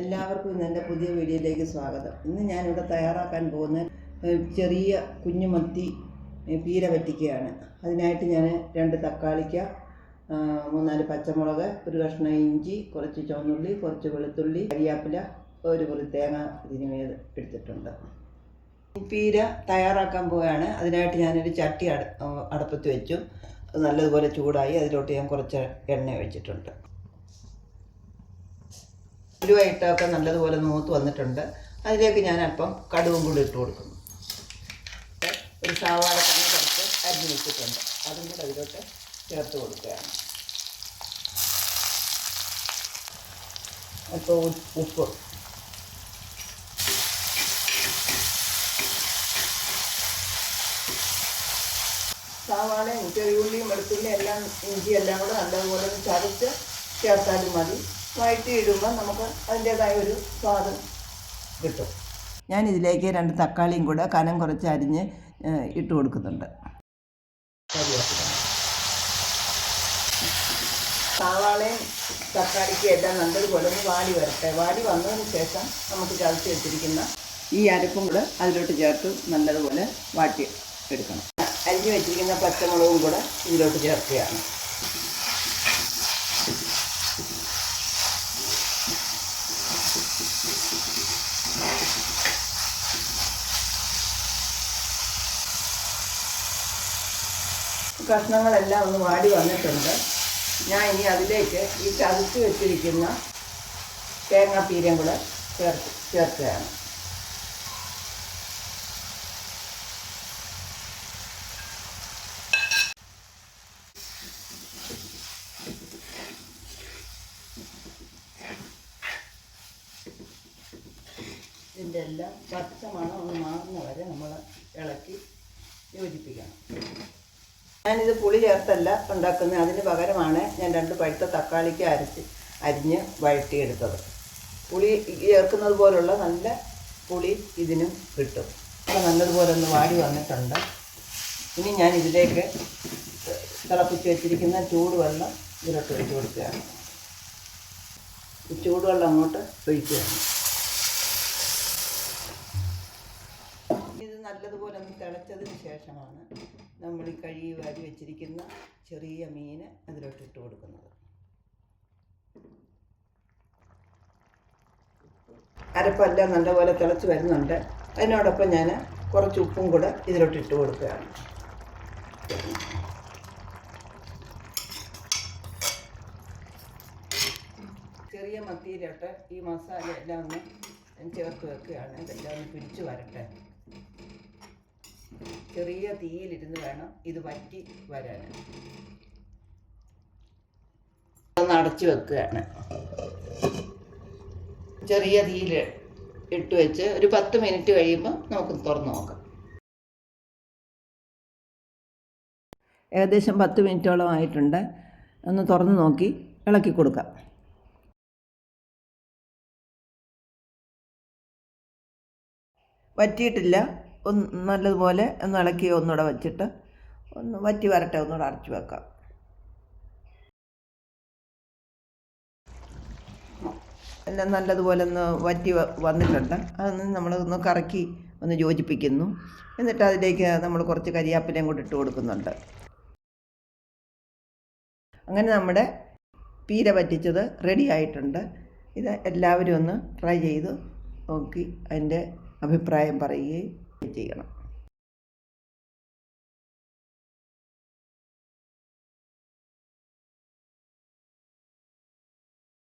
എല്ലാവർക്കും ഇന്ന് എൻ്റെ പുതിയ വീഡിയോയിലേക്ക് സ്വാഗതം. ഇന്ന് ഞാനിവിടെ തയ്യാറാക്കാൻ പോകുന്ന ചെറിയ കുഞ്ഞുമത്തി പീര വറ്റിക്കുകയാണ്. അതിനായിട്ട് ഞാൻ 2 തക്കാളിക്ക, 3-4 പച്ചമുളക്, ഒരു കഷ്ണം ഇഞ്ചി, കുറച്ച് ചുവന്നുള്ളി, കുറച്ച് വെളുത്തുള്ളി, കരിയാപ്പില, ഒരു കുറി തേങ്ങ ഇതിന് എടുത്തിട്ടുണ്ട്. പീര തയ്യാറാക്കാൻ പോവുകയാണ്. അതിനായിട്ട് ഞാനൊരു ചട്ടി അടുപ്പത്ത് വെച്ചു. അത് നല്ലതുപോലെ ചൂടായി. അതിലോട്ട് ഞാൻ കുറച്ച് എണ്ണ ഒഴിച്ചിട്ടുണ്ട്. ഉലുവായിട്ടൊക്കെ നല്ലതുപോലെ മൂത്ത് വന്നിട്ടുണ്ട്. അതിലേക്ക് ഞാൻ അല്പം കടുകും കൂടി ഇട്ട് കൊടുക്കുന്നു. ഒരു സവാള തന്നെ കുറച്ച് അരിഞ്ഞ് വെച്ചിട്ടുണ്ട്. അതും കൂടെ അതിലോട്ട് ചേർത്ത് കൊടുക്കുകയാണ്. അല്പം ഉപ്പ്, സവാളയും ചെറിയുള്ളിയും വെളുത്തുള്ളിയും എല്ലാം ഇഞ്ചി എല്ലാം കൂടെ നല്ലതുപോലെ ചതച്ച് ചേർത്താലും മതി. വഴറ്റി ഇടുമ്പോൾ നമുക്ക് അതിൻ്റേതായ ഒരു സ്വാദം കിട്ടും. ഞാനിതിലേക്ക് 2 തക്കാളിയും കൂടെ കനം കുറച്ച് അരിഞ്ഞ് ഇട്ട് കൊടുക്കുന്നുണ്ട്. സവാളയും തക്കാളിക്കും എല്ലാം നല്ലതുപോലെ ഒന്ന് വാടി വരട്ടെ. വാടി വന്നതിന് ശേഷം നമുക്ക് ചതച്ച് വെച്ചിരിക്കുന്ന ഈ അരപ്പും കൂടെ അതിലോട്ട് ചേർത്ത് നല്ലതുപോലെ വാട്ടി എടുക്കണം. അരിഞ്ഞ് വെച്ചിരിക്കുന്ന പച്ചമുളകും കൂടെ ഇതിലോട്ട് ചേർക്കുകയാണ്. കഷ്ണങ്ങളെല്ലാം ഒന്ന് വാടി വന്നിട്ടുണ്ട്. ഞാൻ ഇനി അതിലേക്ക് ഈ ചതച്ച് വെച്ചിരിക്കുന്ന തേങ്ങാപ്പീരയും കൂടെ ചേർക്കുകയാണ്. ഇതിൻ്റെ എല്ലാം പച്ചമണം ഒന്ന് മാറുന്ന വരെ നമ്മൾ ഇളക്കി യോജിപ്പിക്കണം. ഞാനിത് പുളി ചേർത്തല്ല ഉണ്ടാക്കുന്നത്. അതിന് പകരമാണ് ഞാൻ 2 പഴുത്ത തക്കാളിക്ക് അരിഞ്ഞ് വഴറ്റിയെടുത്തത്. പുളി ചേർക്കുന്നത് പോലുള്ള നല്ല പുളി ഇതിനും കിട്ടും. നല്ലതുപോലെ ഒന്ന് വാടി വന്നിട്ടുണ്ട്. ഇനി ഞാൻ ഇതിലേക്ക് തിളപ്പിച്ച് വെച്ചിരിക്കുന്ന ചൂടുവെള്ളം ഇതിലോട്ട് ഒഴിച്ച് കൊടുക്കുകയാണ്. ഈ ചൂടുവെള്ളം അങ്ങോട്ട് ഒഴിക്കുകയാണ്. ഇത് നല്ലതുപോലെ ഒന്ന് തിളച്ചതിന് ശേഷമാണ് നമ്മൾ ഈ കഴുകി വാരി വെച്ചിരിക്കുന്ന ചെറിയ മീൻ അതിലോട്ട് ഇട്ട് കൊടുക്കുന്നത്. അരപ്പെല്ലാം നല്ലപോലെ തിളച്ച് വരുന്നുണ്ട്. അതിനോടൊപ്പം ഞാൻ കുറച്ച് ഉപ്പും കൂടെ ഇതിലോട്ട് ഇട്ട് കൊടുക്കുകയാണ്. ചെറിയ മത്തിയിലോട്ട് ഈ മസാല എല്ലാം ഒന്ന് ചേർത്ത് വെക്കുകയാണ്. ഇതെല്ലാം ഒന്ന് പിടിച്ച് വരട്ടെ. ചെറിയ തീയിലിരുന്ന് വേണം ഇത് വറ്റി വരാൻ. ഒന്ന് അടച്ചു വെക്കുകയാണ്. ചെറിയ തീയിൽ ഇട്ട് വെച്ച് ഒരു 10 മിനിറ്റ് കഴിയുമ്പോൾ നമുക്ക് തുറന്ന് നോക്കാം. ഏകദേശം 10 മിനിറ്റോളം ആയിട്ടുണ്ട്. ഒന്ന് തുറന്ന് നോക്കി ഇളക്കി കൊടുക്കാം. വറ്റിയിട്ടില്ല. നല്ലതുപോലെ ഒന്ന് ഇളക്കി ഒന്നുകൂടെ വച്ചിട്ട് ഒന്ന് വറ്റി വരട്ടെ. ഒന്നുകൂടെ അടച്ചു വെക്കാം. എല്ലാം നല്ലതുപോലെ ഒന്ന് വറ്റി വന്നിട്ടുണ്ട്. അതൊന്ന് നമ്മളൊന്ന് കറക്കി ഒന്ന് യോജിപ്പിക്കുന്നു. എന്നിട്ട് അതിലേക്ക് നമ്മൾ കുറച്ച് കരിയാപ്പിലയും കൂടി ഇട്ട് കൊടുക്കുന്നുണ്ട്. അങ്ങനെ നമ്മുടെ പീര വറ്റിച്ചത് റെഡി ആയിട്ടുണ്ട്. ഇത് എല്ലാവരും ഒന്ന് ട്രൈ ചെയ്ത് നോക്കി അതിൻ്റെ അഭിപ്രായം പറയുകയും ചെയ്യണം.